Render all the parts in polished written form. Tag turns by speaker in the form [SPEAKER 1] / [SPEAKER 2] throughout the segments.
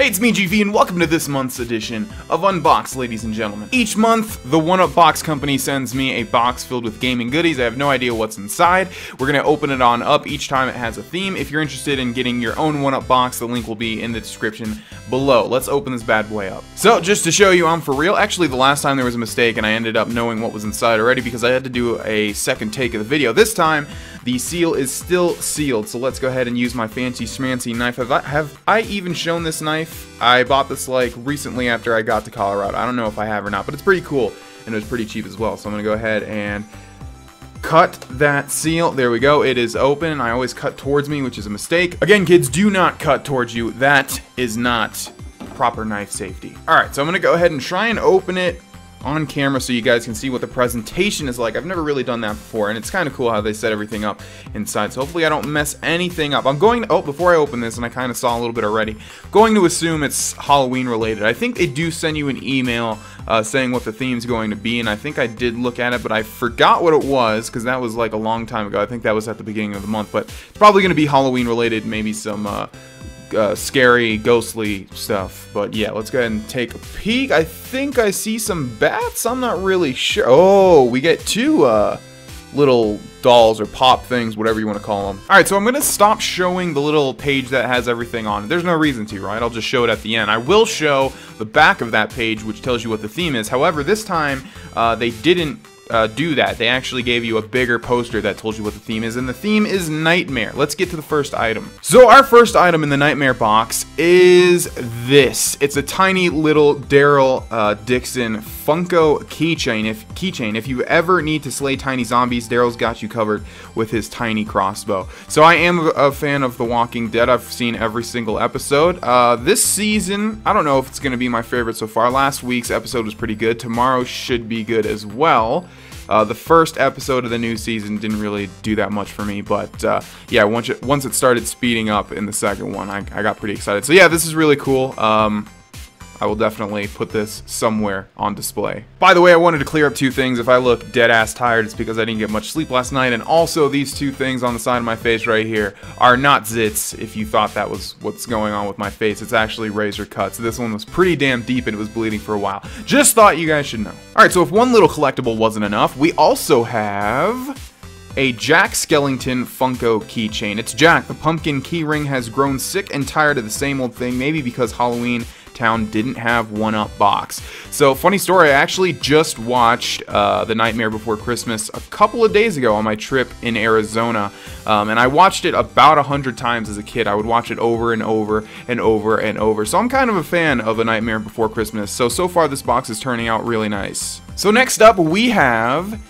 [SPEAKER 1] Hey, it's me, GV, and welcome to this month's edition of Unboxed, ladies and gentlemen. Each month, the One-Up Box Company sends me a box filled with gaming goodies. I have no idea what's inside. We're going to open it on up each time it has a theme. If you're interested in getting your own One-Up box, the link will be in the description below. Let's open this bad boy up. So, just to show you I'm for real, actually the last time there was a mistake and I ended up knowing what was inside already because I had to do a second take of the video. This time, the seal is still sealed, so let's go ahead and use my fancy schmancy knife. Have I even shown this knife? I bought this like recently after I got to Colorado. I don't know if I have or not, but it's pretty cool and it was pretty cheap as well. So I'm gonna go ahead and cut that seal. There we go. It is open. I always cut towards me, which is a mistake. Again, kids, do not cut towards you. That is not proper knife safety. All right, so I'm gonna go ahead and try and open it on camera so you guys can see what the presentation is like. I've never really done that before, and it's kind of cool how they set everything up inside, so hopefully I don't mess anything up. I'm going to, oh, before I open this, and I kind of saw a little bit already, going to assume it's Halloween related. I think they do send you an email saying what the theme's going to be, and I think I did look at it, but I forgot what it was, because that was like a long time ago. I think that was at the beginning of the month, but it's probably going to be Halloween related, maybe some scary, ghostly stuff. But yeah, let's go ahead and take a peek. I think I see some bats. I'm not really sure. Oh, we get two little dolls or pop things, whatever you want to call them. Alright, so I'm going to stop showing the little page that has everything on it. There's no reason to, right? I'll just show it at the end. I will show the back of that page, which tells you what the theme is. However, this time, they didn't do that. They actually gave you a bigger poster that told you what the theme is, and the theme is Nightmare. Let's get to the first item. So our first item in the Nightmare box is this. It's a tiny little Daryl Dixon Funko keychain. If you ever need to slay tiny zombies, Daryl's got you covered with his tiny crossbow. So I am a fan of The Walking Dead. I've seen every single episode. This season, I don't know if it's going to be my favorite so far. Last week's episode was pretty good. Tomorrow should be good as well. The first episode of the new season didn't really do that much for me, but yeah, once it started speeding up in the second one, I got pretty excited. So yeah, this is really cool. I will definitely put this somewhere on display. By the way, I wanted to clear up two things. If I look dead-ass tired, it's because I didn't get much sleep last night, and also these two things on the side of my face right here are not zits, if you thought that was what's going on with my face. It's actually razor cuts. This one was pretty damn deep and it was bleeding for a while. Just thought you guys should know. Alright, so if one little collectible wasn't enough, we also have a Jack Skellington Funko keychain. It's Jack. The pumpkin keyring has grown sick and tired of the same old thing, maybe because Halloween Town didn't have One-Up box. So, funny story, I actually just watched The Nightmare Before Christmas a couple of days ago on my trip in Arizona, and I watched it about 100 times as a kid. I would watch it over and over and over and over. So I'm kind of a fan of The Nightmare Before Christmas. So far this box is turning out really nice. So next up we have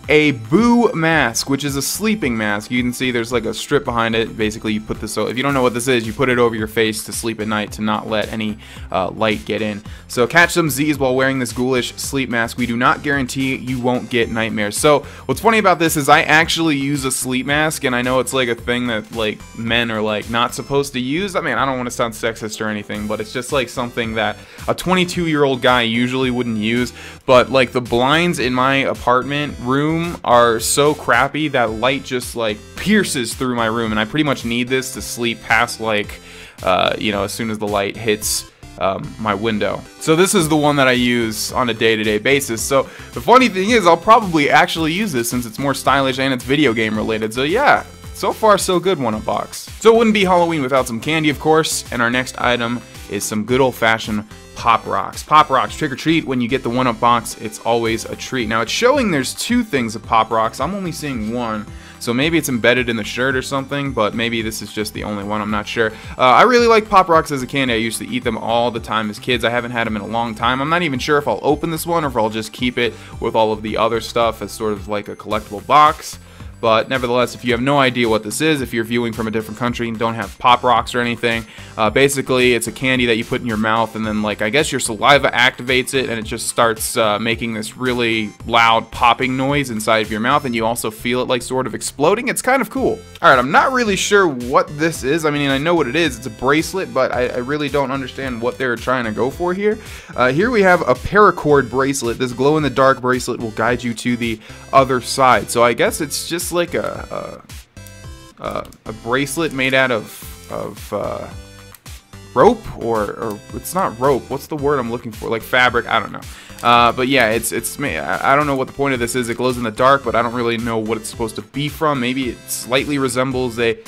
[SPEAKER 1] a Boo mask, which is a sleeping mask. You can see there's like a strip behind it. Basically, you put this, so if you don't know what this is, you put it over your face to sleep at night to not let any light get in. So catch some Z's while wearing this ghoulish sleep mask. We do not guarantee you won't get nightmares. So what's funny about this is I actually use a sleep mask, and I know it's like a thing that like men are like not supposed to use. I mean, I don't want to sound sexist or anything, but it's just like something that a 22-year-old guy usually wouldn't use. But like the blinds in my apartment room are so crappy that light just like pierces through my room, and I pretty much need this to sleep past like you know, as soon as the light hits my window. So this is the one that I use on a day-to-day basis. So the funny thing is I'll probably actually use this since it's more stylish and it's video game related. So yeah, so far so good, One-Up box. So it wouldn't be Halloween without some candy, of course, and our next item is some good old-fashioned Pop Rocks. Pop Rocks, trick or treat. When you get the One-Up box, it's always a treat. Now it's showing there's two things of Pop Rocks. I'm only seeing one, so maybe it's embedded in the shirt or something, but maybe this is just the only one. I'm not sure. I really like Pop Rocks as a candy. I used to eat them all the time as kids. I haven't had them in a long time. I'm not even sure if I'll open this one or if I'll just keep it with all of the other stuff as sort of like a collectible box. But nevertheless, if you have no idea what this is, if you're viewing from a different country and don't have Pop Rocks or anything, basically it's a candy that you put in your mouth, and then like I guess your saliva activates it, and it just starts making this really loud popping noise inside of your mouth, and you also feel it like sort of exploding. It's kind of cool. Alright, I'm not really sure what this is. I mean, I know what it is. It's a bracelet, but I really don't understand what they're trying to go for here. Here we have a Paracord Bracelet. This glow-in-the-dark bracelet will guide you to the other side. So I guess it's just like a bracelet made out of rope or it's not rope. What's the word I'm looking for? Like fabric, I don't know. But yeah, I don't know what the point of this is. It glows in the dark, but I don't really know what it's supposed to be from. Maybe it slightly resembles a...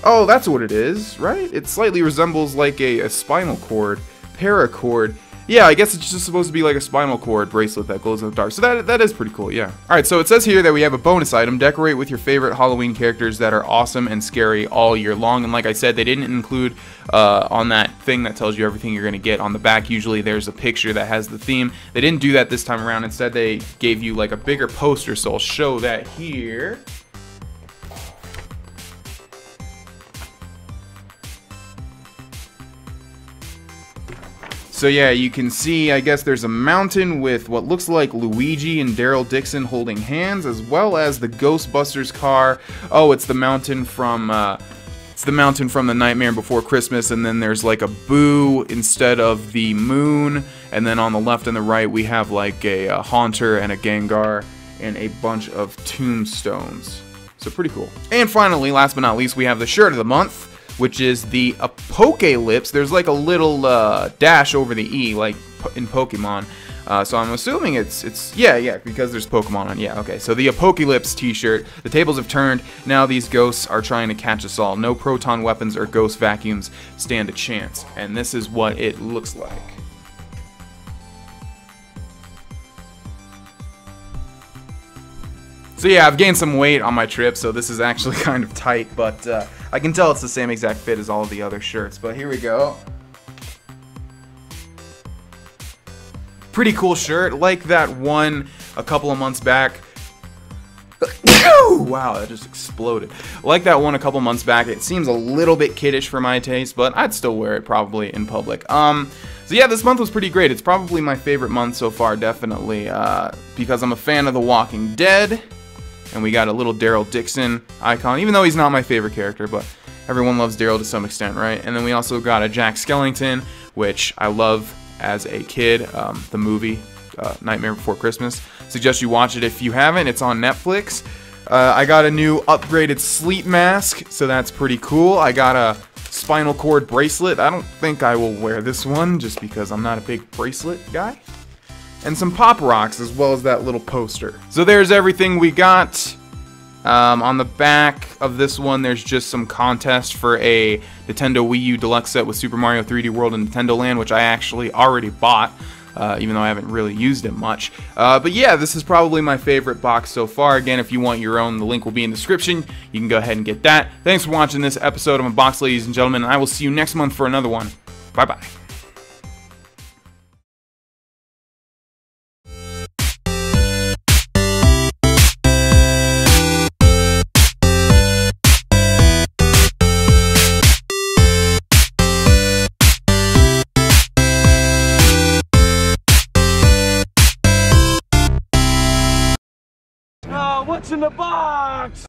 [SPEAKER 1] Oh, that's what it is, right? It slightly resembles like a spinal cord, paracord. Yeah, I guess it's just supposed to be like a spinal cord bracelet that glows in the dark. So that is pretty cool, yeah. Alright, so it says here that we have a bonus item. Decorate with your favorite Halloween characters that are awesome and scary all year long. And like I said, they didn't include on that thing that tells you everything you're going to get. On the back, usually there's a picture that has the theme. They didn't do that this time around. Instead, they gave you like a bigger poster, so I'll show that here. So yeah, you can see, I guess there's a mountain with what looks like Luigi and Daryl Dixon holding hands, as well as the Ghostbusters car. Oh, it's the mountain from the Nightmare Before Christmas, and then there's like a Boo instead of the moon, and then on the left and the right we have like a Haunter and a Gengar and a bunch of tombstones. So pretty cool. And finally, last but not least, we have the shirt of the month, which is the Apocalypse. There's like a little dash over the E, like in Pokemon. So I'm assuming it's yeah, because there's Pokemon on. Yeah, okay. So the Apocalypse t-shirt. The tables have turned. Now these ghosts are trying to catch us all. No proton weapons or ghost vacuums stand a chance. And this is what it looks like. So yeah, I've gained some weight on my trip, so this is actually kind of tight, but I can tell it's the same exact fit as all of the other shirts. But here we go. Pretty cool shirt, like that one a couple of months back. Wow, that just exploded. Like that one a couple months back. It seems a little bit kiddish for my taste, but I'd still wear it probably in public. So yeah, this month was pretty great. It's probably my favorite month so far, definitely, because I'm a fan of The Walking Dead. And we got a little Daryl Dixon icon, even though he's not my favorite character, but everyone loves Daryl to some extent, right? And then we also got a Jack Skellington, which I love as a kid, the movie Nightmare Before Christmas. Suggest you watch it if you haven't. It's on Netflix. I got a new upgraded sleep mask, so that's pretty cool. I got a spinal cord bracelet. I don't think I will wear this one, just because I'm not a big bracelet guy. And some pop rocks, as well as that little poster. So there's everything we got. On the back of this one, there's just some contest for a Nintendo Wii U Deluxe set with Super Mario 3D World and Nintendo Land, which I actually already bought, even though I haven't really used it much. But yeah, this is probably my favorite box so far. Again, if you want your own, the link will be in the description. You can go ahead and get that. Thanks for watching this episode of Unboxed, ladies and gentlemen, and I will see you next month for another one. Bye-bye.
[SPEAKER 2] What's in the box?